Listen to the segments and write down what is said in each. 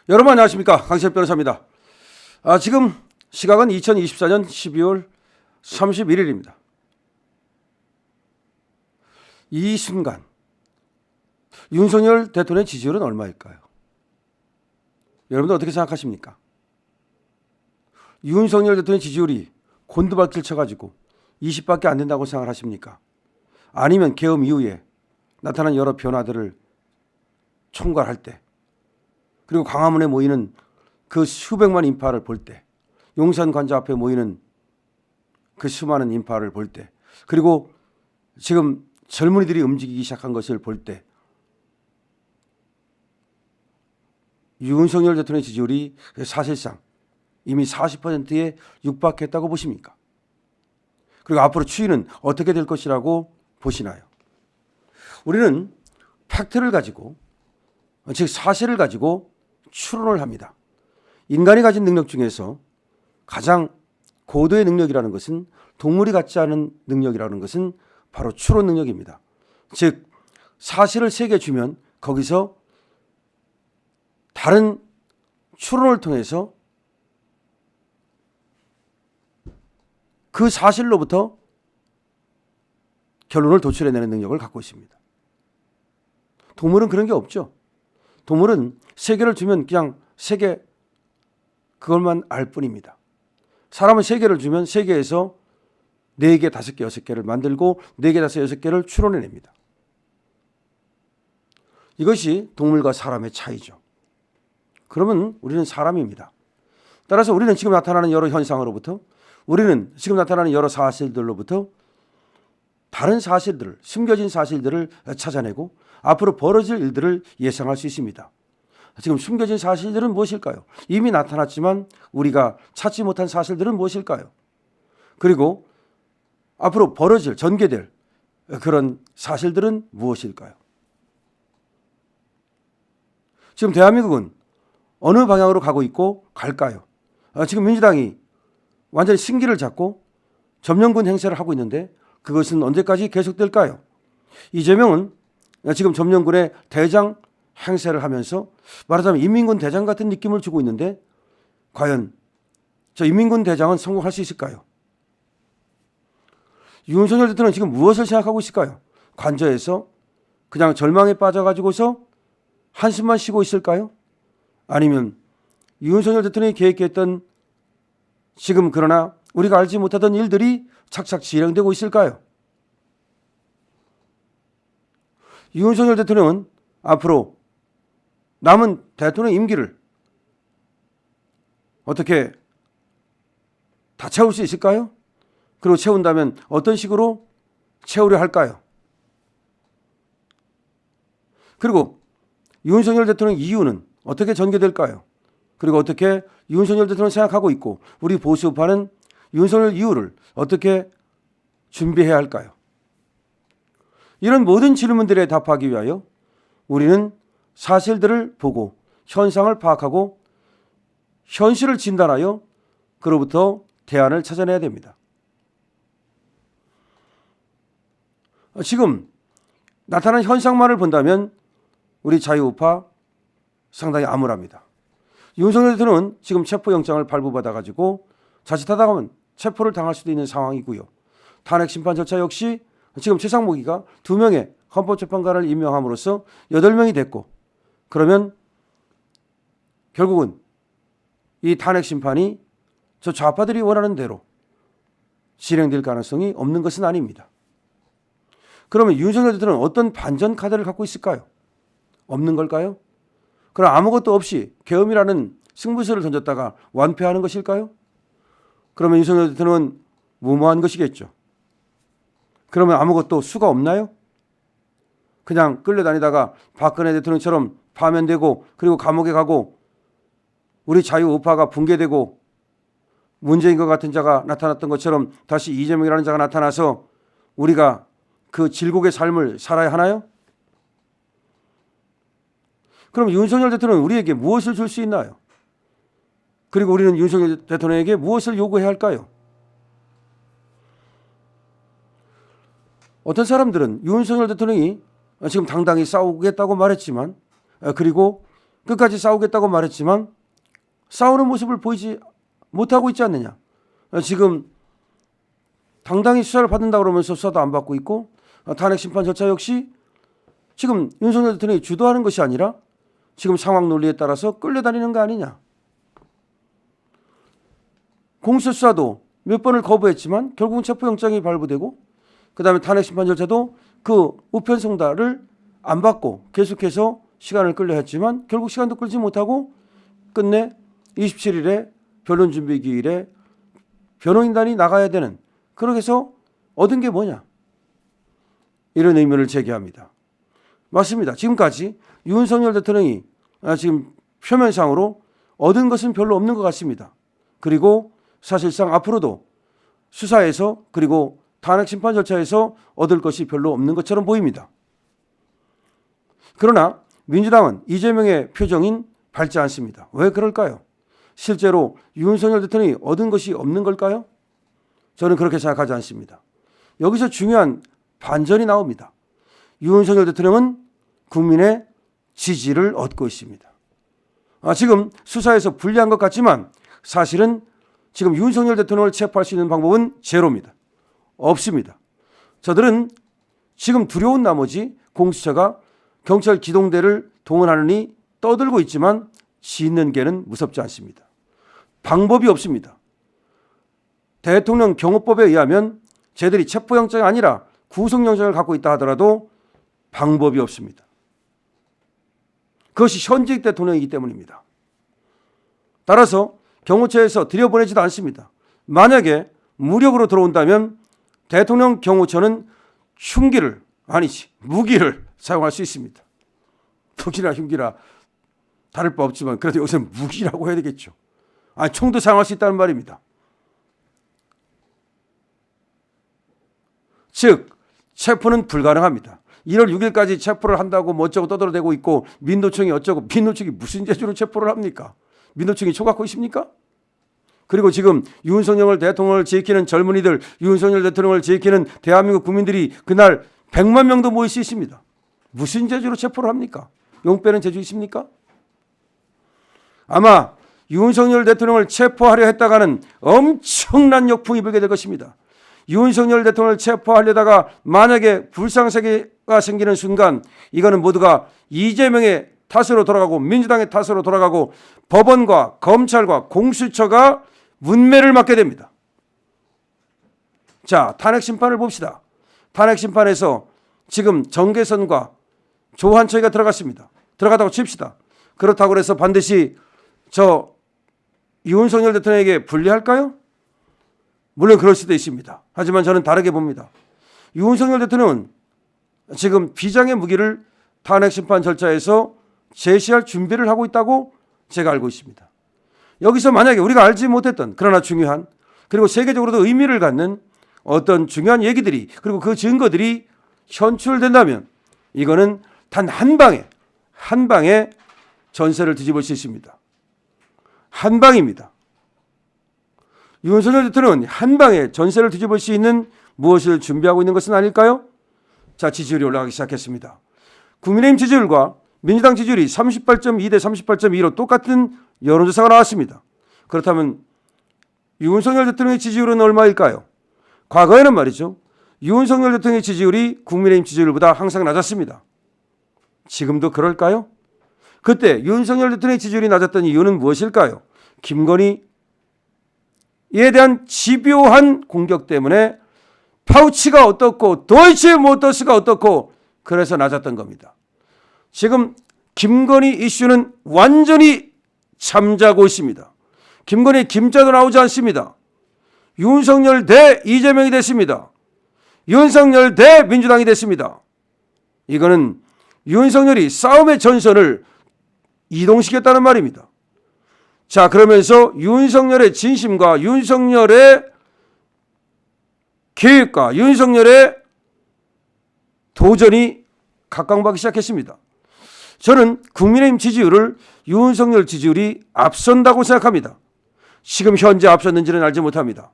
여러분 안녕하십니까, 강시엽 변호사입니다. 지금 시각은 2024년 12월 31일입니다. 이 순간 윤석열 대통령의 지지율은 얼마일까요? 여러분들 어떻게 생각하십니까? 윤석열 대통령의 지지율이 곤두박질 쳐가지고 20밖에 안 된다고 생각하십니까? 아니면 계엄 이후에 나타난 여러 변화들을 총괄할 때, 그리고 광화문에 모이는 그 수백만 인파를 볼 때, 용산 관저 앞에 모이는 그 수많은 인파를 볼 때, 그리고 지금 젊은이들이 움직이기 시작한 것을 볼 때, 윤석열 대통령의 지지율이 사실상 이미 40%에 육박했다고 보십니까? 그리고 앞으로 추이는 어떻게 될 것이라고 보시나요? 우리는 팩트를 가지고, 즉 사실을 가지고 추론을 합니다. 인간이 가진 능력 중에서 가장 고도의 능력이라는 것은, 동물이 갖지 않은 능력이라는 것은 바로 추론 능력입니다. 즉 사실을 세게 주면 거기서 다른 추론을 통해서 그 사실로부터 결론을 도출해내는 능력을 갖고 있습니다. 동물은 그런 게 없죠. 동물은 세 개를 주면 그냥 세 개, 그것만 알 뿐입니다. 사람은 세 개를 주면 세 개에서 네 개, 다섯 개, 여섯 개를 만들고 네 개, 다섯, 여섯 개를 추론해냅니다. 이것이 동물과 사람의 차이죠. 그러면 우리는 사람입니다. 따라서 우리는 지금 나타나는 여러 현상으로부터, 우리는 지금 나타나는 여러 사실들로부터 다른 사실들을, 숨겨진 사실들을 찾아내고 앞으로 벌어질 일들을 예상할 수 있습니다. 지금 숨겨진 사실들은 무엇일까요? 이미 나타났지만 우리가 찾지 못한 사실들은 무엇일까요? 그리고 앞으로 벌어질, 전개될 그런 사실들은 무엇일까요? 지금 대한민국은 어느 방향으로 가고 있고 갈까요? 지금 민주당이 완전히 승기를 잡고 점령군 행세를 하고 있는데 그것은 언제까지 계속될까요? 이재명은 지금 점령군의 대장 행세를 하면서 말하자면 인민군 대장 같은 느낌을 주고 있는데, 과연 저 인민군 대장은 성공할 수 있을까요? 윤석열 대통령은 지금 무엇을 생각하고 있을까요? 관저에서 그냥 절망에 빠져가지고서 한숨만 쉬고 있을까요? 아니면 윤석열 대통령이 계획했던 지금 그러나 우리가 알지 못하던 일들이 착착 진행되고 있을까요? 윤석열 대통령은 앞으로 남은 대통령 임기를 어떻게 다 채울 수 있을까요? 그리고 채운다면 어떤 식으로 채우려 할까요? 그리고 윤석열 대통령 이유는 어떻게 전개될까요? 그리고 어떻게 윤석열 대통령을 생각하고 있고 우리 보수파는 윤석열 이유를 어떻게 준비해야 할까요? 이런 모든 질문들에 답하기 위하여 우리는 사실들을 보고 현상을 파악하고 현실을 진단하여 그로부터 대안을 찾아내야 됩니다. 지금 나타난 현상만을 본다면 우리 자유우파 상당히 암울합니다. 윤석열 대통령은 지금 체포영장을 발부받아가지고 자칫하다가는 체포를 당할 수도 있는 상황이고요. 탄핵심판 절차 역시 지금 최상무기가 2명의 헌법재판관을 임명함으로써 8명이 됐고, 그러면 결국은 이 탄핵심판이 저 좌파들이 원하는 대로 진행될 가능성이 없는 것은 아닙니다. 그러면 윤석열 대통령은 어떤 반전 카드를 갖고 있을까요? 없는 걸까요? 그럼 아무것도 없이 계엄이라는 승부수를 던졌다가 완패하는 것일까요? 그러면 윤석열 대통령은 무모한 것이겠죠. 그러면 아무것도 수가 없나요? 그냥 끌려다니다가 박근혜 대통령처럼 파면되고 그리고 감옥에 가고 우리 자유우파가 붕괴되고 문재인과 같은 자가 나타났던 것처럼 다시 이재명이라는 자가 나타나서 우리가 그 질곡의 삶을 살아야 하나요? 그럼 윤석열 대통령은 우리에게 무엇을 줄 수 있나요? 그리고 우리는 윤석열 대통령에게 무엇을 요구해야 할까요? 어떤 사람들은 윤석열 대통령이 지금 당당히 싸우겠다고 말했지만, 그리고 끝까지 싸우겠다고 말했지만 싸우는 모습을 보이지 못하고 있지 않느냐. 지금 당당히 수사를 받는다고 그러면서 수사도 안 받고 있고, 탄핵 심판 절차 역시 지금 윤석열 대통령이 주도하는 것이 아니라 지금 상황 논리에 따라서 끌려다니는 거 아니냐. 공수수사도 몇 번을 거부했지만 결국은 체포영장이 발부되고, 그다음에 탄핵 심판 절차도 그 우편성달을 안 받고 계속해서 시간을 끌려 했지만 결국 시간도 끌지 못하고 끝내 27일에 변론준비기일에 변호인단이 나가야 되는, 그렇게 해서 얻은 게 뭐냐, 이런 의문을 제기합니다. 맞습니다. 지금까지 윤석열 대통령이 지금 표면상으로 얻은 것은 별로 없는 것 같습니다. 그리고 사실상 앞으로도 수사에서 그리고 탄핵 심판 절차에서 얻을 것이 별로 없는 것처럼 보입니다. 그러나 민주당은 이재명의 표정인 밝지 않습니다. 왜 그럴까요? 실제로 윤석열 대통령이 얻은 것이 없는 걸까요? 저는 그렇게 생각하지 않습니다. 여기서 중요한 반전이 나옵니다. 윤석열 대통령은 국민의 지지를 얻고 있습니다. 지금 수사에서 불리한 것 같지만 사실은 지금 윤석열 대통령을 체포할 수 있는 방법은 제로입니다. 없습니다. 저들은 지금 두려운 나머지 공수처가 경찰 기동대를 동원하느니 떠들고 있지만 짖는 개는 무섭지 않습니다. 방법이 없습니다. 대통령 경호법에 의하면 쟤들이 체포영장이 아니라 구속영장을 갖고 있다 하더라도 방법이 없습니다. 그것이 현직 대통령이기 때문입니다. 따라서 경호처에서 들여보내지도 않습니다. 만약에 무력으로 들어온다면 대통령 경호처는 흉기를, 아니지, 무기를 사용할 수 있습니다. 무기나 흉기나 다를 바 없지만 그래도 여기서 무기라고 해야 되겠죠. 총도 사용할 수 있다는 말입니다. 즉 체포는 불가능합니다. 1월 6일까지 체포를 한다고 뭐 어쩌고 떠들어대고 있고, 민노총이 어쩌고, 민노총이 무슨 재주로 체포를 합니까? 민노총이 초 갖고 있습니까? 그리고 지금 윤석열 대통령을 지키는 젊은이들, 윤석열 대통령을 지키는 대한민국 국민들이 그날 100만 명도 모일 수 있습니다. 무슨 재주로 체포를 합니까? 용 빼는 재주 있습니까? 아마 윤석열 대통령을 체포하려 했다가는 엄청난 역풍이 불게 될 것입니다. 윤석열 대통령을 체포하려다가 만약에 불상사기가 생기는 순간 이거는 모두가 이재명의 탓으로 돌아가고 민주당의 탓으로 돌아가고 법원과 검찰과 공수처가 문매를 맞게 됩니다. 자, 탄핵 심판을 봅시다. 탄핵 심판에서 지금 정계선과 조한철이가 들어갔습니다. 들어가다고 칩시다. 그렇다고 해서 반드시 저 윤석열 대통령에게 불리할까요? 물론 그럴 수도 있습니다. 하지만 저는 다르게 봅니다. 윤석열 대통령은 지금 비장의 무기를 탄핵 심판 절차에서 제시할 준비를 하고 있다고 제가 알고 있습니다. 여기서 만약에 우리가 알지 못했던, 그러나 중요한, 그리고 세계적으로도 의미를 갖는 어떤 중요한 얘기들이, 그리고 그 증거들이 현출된다면 이거는 단 한 방에 전세를 뒤집을 수 있습니다. 한 방입니다. 윤석열 대통령은 한 방에 전세를 뒤집을 수 있는 무엇을 준비하고 있는 것은 아닐까요? 자, 지지율이 올라가기 시작했습니다. 국민의힘 지지율과 민주당 지지율이 38.2 대 38.2로 똑같은 여론조사가 나왔습니다. 그렇다면 윤석열 대통령의 지지율은 얼마일까요? 과거에는 말이죠, 윤석열 대통령의 지지율이 국민의힘 지지율보다 항상 낮았습니다. 지금도 그럴까요? 그때 윤석열 대통령의 지지율이 낮았던 이유는 무엇일까요? 김건희에 대한 집요한 공격 때문에 파우치가 어떻고 도이치 모터스가 어떻고 그래서 낮았던 겁니다. 지금 김건희 이슈는 완전히 잠자고 있습니다. 김건희 김자도 나오지 않습니다. 윤석열 대 이재명이 됐습니다. 윤석열 대 민주당이 됐습니다. 이거는 윤석열이 싸움의 전선을 이동시켰다는 말입니다. 자, 그러면서 윤석열의 진심과 윤석열의 계획과 윤석열의 도전이 각광받기 시작했습니다. 저는 국민의힘 지지율을 윤석열 지지율이 앞선다고 생각합니다. 지금 현재 앞섰는지는 알지 못합니다.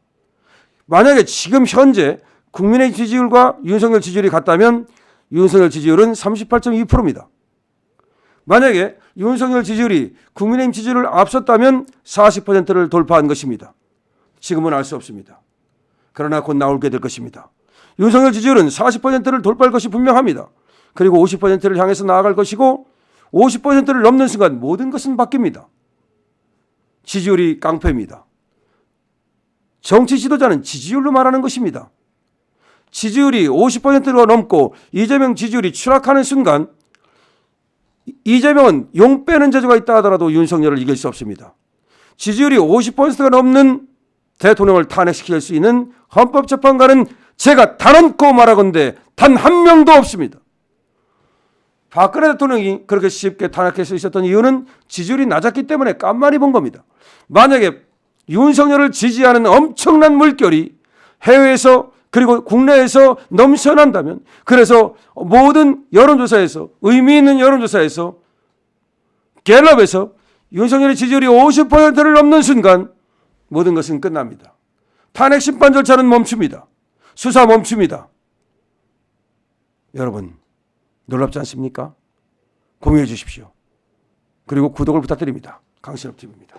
만약에 지금 현재 국민의힘 지지율과 윤석열 지지율이 같다면 윤석열 지지율은 38.2%입니다. 만약에 윤석열 지지율이 국민의힘 지지율을 앞섰다면 40%를 돌파한 것입니다. 지금은 알 수 없습니다. 그러나 곧 나오게 될 것입니다. 윤석열 지지율은 40%를 돌파할 것이 분명합니다. 그리고 50%를 향해서 나아갈 것이고 50%를 넘는 순간 모든 것은 바뀝니다. 지지율이 깡패입니다. 정치 지도자는 지지율로 말하는 것입니다. 지지율이 50%가 넘고 이재명 지지율이 추락하는 순간 이재명은 용 빼는 재주가 있다 하더라도 윤석열을 이길 수 없습니다. 지지율이 50%가 넘는 대통령을 탄핵시킬 수 있는 헌법재판관은 제가 단언코 말하건대 단 한 명도 없습니다. 박근혜 대통령이 그렇게 쉽게 탄핵할 수 있었던 이유는 지지율이 낮았기 때문에 깐만히 본 겁니다. 만약에 윤석열을 지지하는 엄청난 물결이 해외에서 그리고 국내에서 넘쳐난다면, 그래서 모든 여론조사에서, 의미 있는 여론조사에서, 갤럽에서 윤석열의 지지율이 50%를 넘는 순간 모든 것은 끝납니다. 탄핵 심판 절차는 멈춥니다. 수사 멈춥니다. 여러분, 놀랍지 않습니까? 공유해 주십시오. 그리고 구독을 부탁드립니다. 강신업 TV입니다.